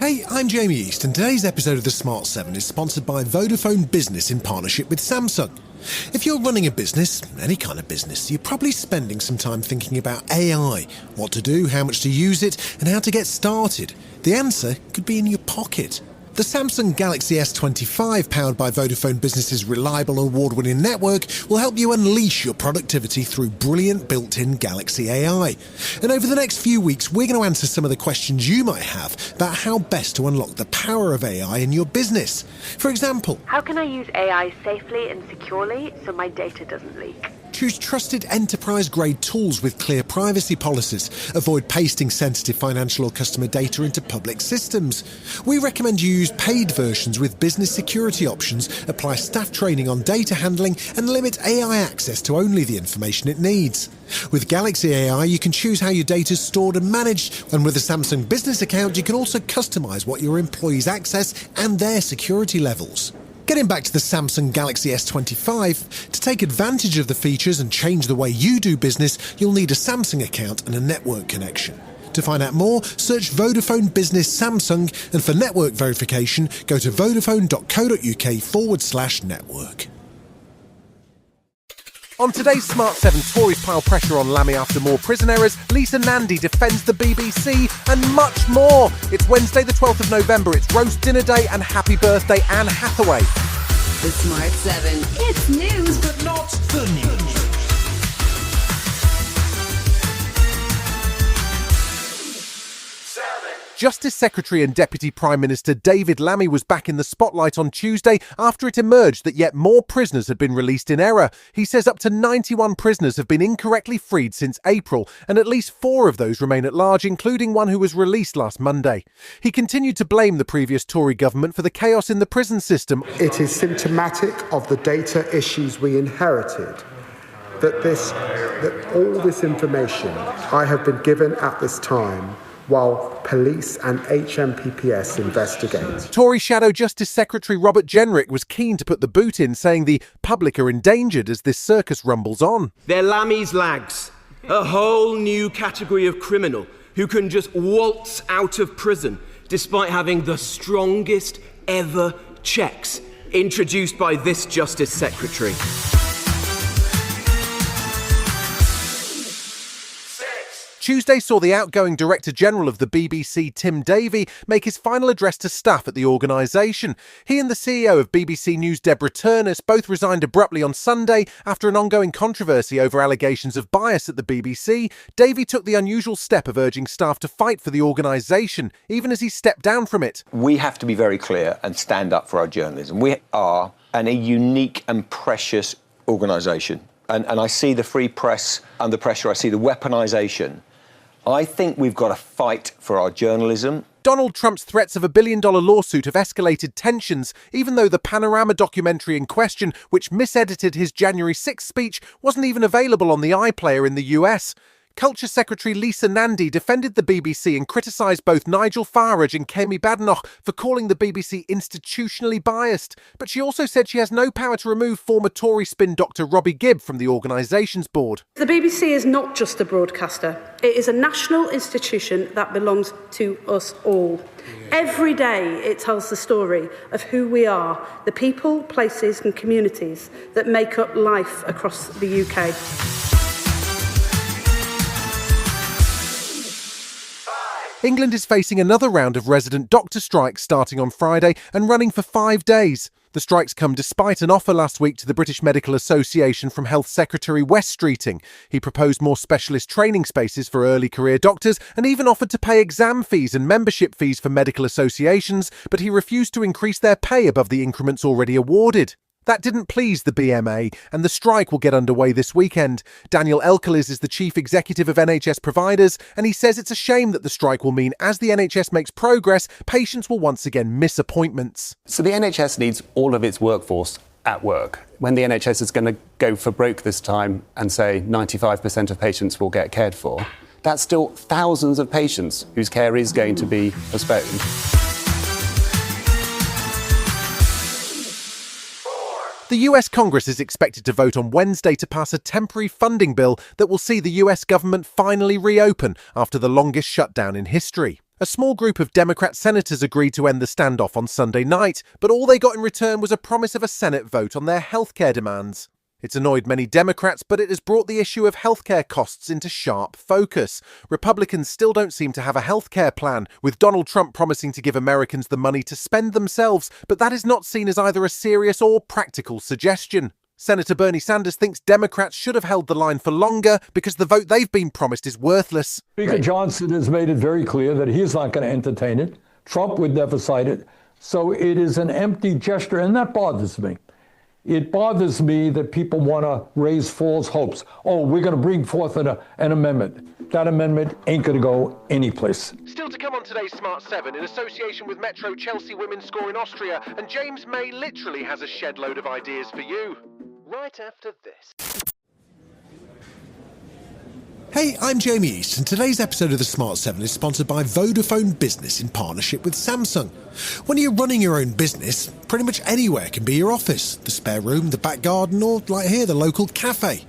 Hey, I'm Jamie East, and today's episode of The Smart 7 is sponsored by Vodafone Business in partnership with Samsung. If you're running a business, any kind of business, you're probably spending some time thinking about AI, what to do, how much to use it, and how to get started. The answer could be in your pocket. The Samsung Galaxy S25, powered by Vodafone Business's reliable and award-winning network, will help you unleash your productivity through brilliant built-in Galaxy AI. And over the next few weeks, we're going to answer some of the questions you might have about how best to unlock the power of AI in your business. For example, how can I use AI safely and securely so my data doesn't leak? Choose trusted enterprise-grade tools with clear privacy policies. Avoid pasting sensitive financial or customer data into public systems. We recommend you use paid versions with business security options, apply staff training on data handling, and limit AI access to only the information it needs. With Galaxy AI, you can choose how your data is stored and managed, and with a Samsung business account, you can also customize what your employees access and their security levels. Getting back to the Samsung Galaxy S25, to take advantage of the features and change the way you do business, you'll need a Samsung account and a network connection. To find out more, search Vodafone Business Samsung, and for network verification, go to vodafone.co.uk/network. On today's Smart 7, Tories pile pressure on Lammy after more prison errors, Nandy defends the BBC, and much more. It's Wednesday the 12th of November, it's roast dinner day, and happy birthday Anne Hathaway. The Smart 7. It's news, but not the news. Justice Secretary and Deputy Prime Minister David Lammy was back in the spotlight on Tuesday after it emerged that yet more prisoners had been released in error. He says up to 91 prisoners have been incorrectly freed since April, and at least 4 of those remain at large, including one who was released last Monday. He continued to blame the previous Tory government for the chaos in the prison system. It is symptomatic of the data issues we inherited that all this information I have been given at this time while police and HMPPS investigate. Tory Shadow Justice Secretary Robert Jenrick was keen to put the boot in, saying the public are endangered as this circus rumbles on. They're Lammy's lags, a whole new category of criminal who can just waltz out of prison despite having the strongest ever checks introduced by this Justice Secretary. Tuesday saw the outgoing Director-General of the BBC, Tim Davie, make his final address to staff at the organisation. He and the CEO of BBC News, Deborah Turnus, both resigned abruptly on Sunday after an ongoing controversy over allegations of bias at the BBC. Davie took the unusual step of urging staff to fight for the organisation, even as he stepped down from it. We have to be very clear and stand up for our journalism. We are a unique and precious organisation. And I see the free press under pressure. I see the weaponisation. I think we've got to fight for our journalism. Donald Trump's threats of $1 billion lawsuit have escalated tensions, even though the Panorama documentary in question, which misedited his January 6th speech, wasn't even available on the iPlayer in the US. Culture Secretary Nandy defended the BBC and criticised both Nigel Farage and Kemi Badenoch for calling the BBC institutionally biased. But she also said she has no power to remove former Tory spin doctor Robbie Gibb from the organisation's board. The BBC is not just a broadcaster. It is a national institution that belongs to us all. Every day it tells the story of who we are, the people, places and communities that make up life across the UK. England is facing another round of resident doctor strikes starting on Friday and running for 5 days. The strikes come despite an offer last week to the British Medical Association from Health Secretary Wes Streeting. He proposed more specialist training spaces for early career doctors and even offered to pay exam fees and membership fees for medical associations, but he refused to increase their pay above the increments already awarded. That didn't please the BMA, and the strike will get underway this weekend. Daniel Elkelis is the chief executive of NHS providers, and he says it's a shame that the strike will mean as the NHS makes progress, patients will once again miss appointments. So the NHS needs all of its workforce at work. When the NHS is going to go for broke this time and say 95% of patients will get cared for, that's still thousands of patients whose care is going to be postponed. The US Congress is expected to vote on Wednesday to pass a temporary funding bill that will see the US government finally reopen after the longest shutdown in history. A small group of Democrat senators agreed to end the standoff on Sunday night, but all they got in return was a promise of a Senate vote on their healthcare demands. It's annoyed many Democrats, but it has brought the issue of healthcare costs into sharp focus. Republicans still don't seem to have a healthcare plan, with Donald Trump promising to give Americans the money to spend themselves, but that is not seen as either a serious or practical suggestion. Senator Bernie Sanders thinks Democrats should have held the line for longer because the vote they've been promised is worthless. Speaker Johnson has made it very clear that he's not going to entertain it. Trump would never cite it. So it is an empty gesture, and that bothers me. It bothers me that people want to raise false hopes. Oh, we're going to bring forth an amendment. That amendment ain't going to go anyplace. Still to come on today's Smart 7, in association with Metro Chelsea women score in Austria, and James May literally has a shed load of ideas for you. Right after this. Hey, I'm Jamie East, and today's episode of the Smart 7 is sponsored by Vodafone Business in partnership with Samsung. When you're running your own business, pretty much anywhere can be your office, the spare room, the back garden, or, like here, the local cafe.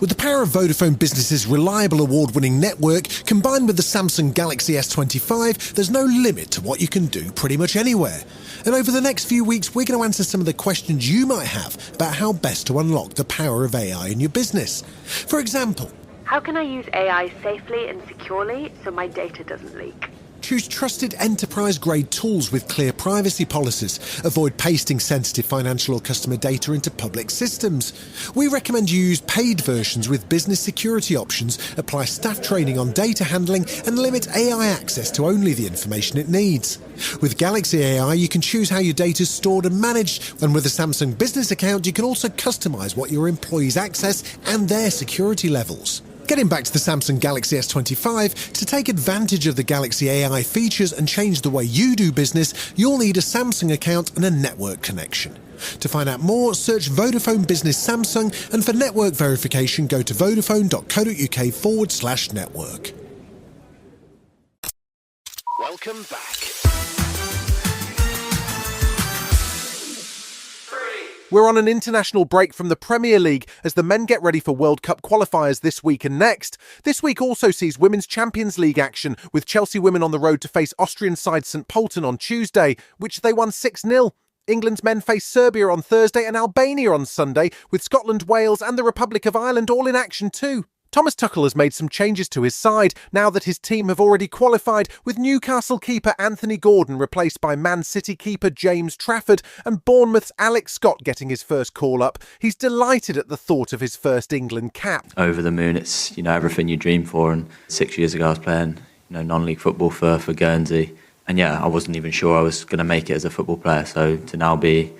With the power of Vodafone Business's reliable award-winning network, combined with the Samsung Galaxy S25, there's no limit to what you can do pretty much anywhere. And over the next few weeks, we're going to answer some of the questions you might have about how best to unlock the power of AI in your business. For example, how can I use AI safely and securely so my data doesn't leak? choose trusted enterprise-grade tools with clear privacy policies. Avoid pasting sensitive financial or customer data into public systems. We recommend you use paid versions with business security options, apply staff training on data handling, and limit AI access to only the information it needs. With Galaxy AI, you can choose how your data is stored and managed, and with a Samsung Business account, you can also customize what your employees access and their security levels. Getting back to the Samsung Galaxy S25, to take advantage of the Galaxy AI features and change the way you do business, you'll need a Samsung account and a network connection. To find out more, search Vodafone Business Samsung, and for network verification, go to vodafone.co.uk/network. Welcome back. We're on an international break from the Premier League as the men get ready for World Cup qualifiers this week and next. This week also sees Women's Champions League action, with Chelsea women on the road to face Austrian side St Pölten on Tuesday, which they won 6-0. England's men face Serbia on Thursday and Albania on Sunday, with Scotland, Wales and the Republic of Ireland all in action too. Thomas Tuchel has made some changes to his side now that his team have already qualified, with Newcastle keeper Anthony Gordon replaced by Man City keeper James Trafford and Bournemouth's Alex Scott getting his first call-up. He's delighted at the thought of his first England cap. Over the moon, it's everything you dream for, and 6 years ago I was playing non-league football for Guernsey, and I wasn't even sure I was going to make it as a football player, so to now be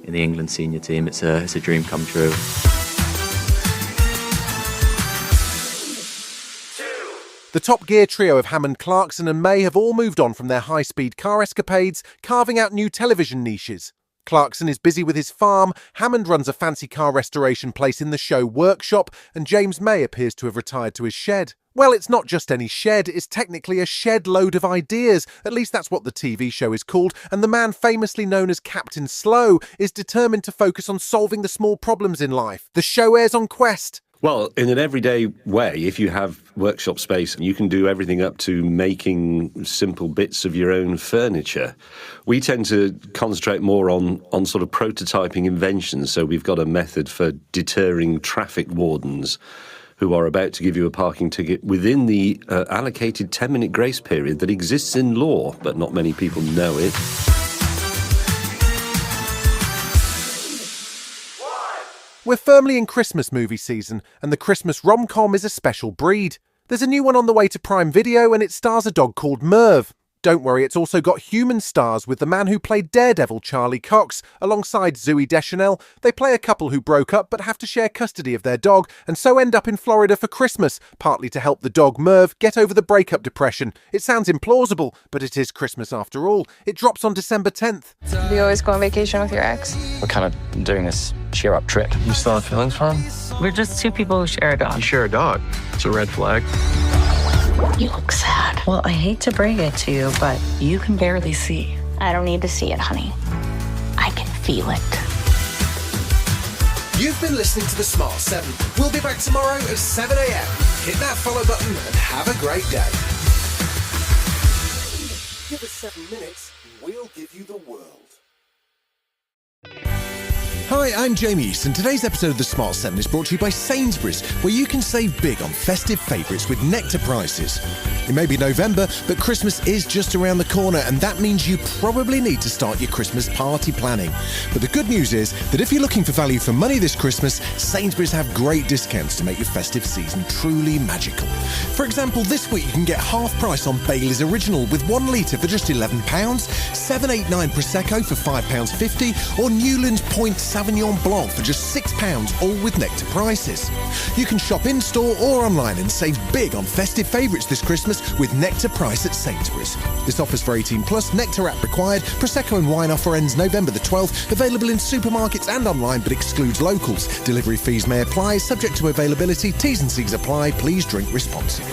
in the England senior team, it's a dream come true. The Top Gear trio of Hammond, Clarkson and May have all moved on from their high-speed car escapades, carving out new television niches. Clarkson is busy with his farm, Hammond runs a fancy car restoration place in the show Workshop, and James May appears to have retired to his shed. Well, it's not just any shed, it's technically a shed load of ideas. At least that's what the TV show is called, and the man famously known as Captain Slow is determined to focus on solving the small problems in life. The show airs on Quest. Well, in an everyday way, if you have workshop space, you can do everything up to making simple bits of your own furniture. We tend to concentrate more on sort of prototyping inventions. So we've got a method for deterring traffic wardens who are about to give you a parking ticket within the allocated 10-minute grace period that exists in law, but not many people know it. We're firmly in Christmas movie season, and the Christmas rom-com is a special breed. There's a new one on the way to Prime Video, and it stars a dog called Merv. Don't worry, it's also got human stars with the man who played Daredevil, Charlie Cox, alongside Zooey Deschanel. They play a couple who broke up but have to share custody of their dog, and so end up in Florida for Christmas, partly to help the dog Merv get over the breakup depression. It sounds implausible, but it is Christmas after all. It drops on December 10th. Do you always go on vacation with your ex? We're kind of doing this cheer-up trip. You still have feelings for him? We're just two people who share a dog. You share a dog. It's a red flag. You look sad. Well, I hate to break it to you, but You can barely see. I don't need to see it, honey. I can feel it. You've been listening to The Smart 7. We'll be back tomorrow at 7 a.m. Hit that follow button and have a great day. 7 minutes, we'll give you the world. Hi, I'm Jamie East, and today's episode of The Smart 7 is brought to you by Sainsbury's, where you can save big on festive favourites with Nectar prices. It may be November, but Christmas is just around the corner, and that means you probably need to start your Christmas party planning. But the good news is that if you're looking for value for money this Christmas, Sainsbury's have great discounts to make your festive season truly magical. For example, this week you can get half price on Bailey's Original with 1 litre for just £11, 789 Prosecco for £5.50, or Newland's Point Sauvignon Blanc for just £6, all with Nectar prices. You can shop in-store or online and save big on festive favourites this Christmas with Nectar price at Sainsbury's. This offer's for 18+, Nectar app required. Prosecco and wine offer ends November the 12th. Available in supermarkets and online, but excludes locals. Delivery fees may apply, subject to availability. T's and C's apply. Please drink responsibly.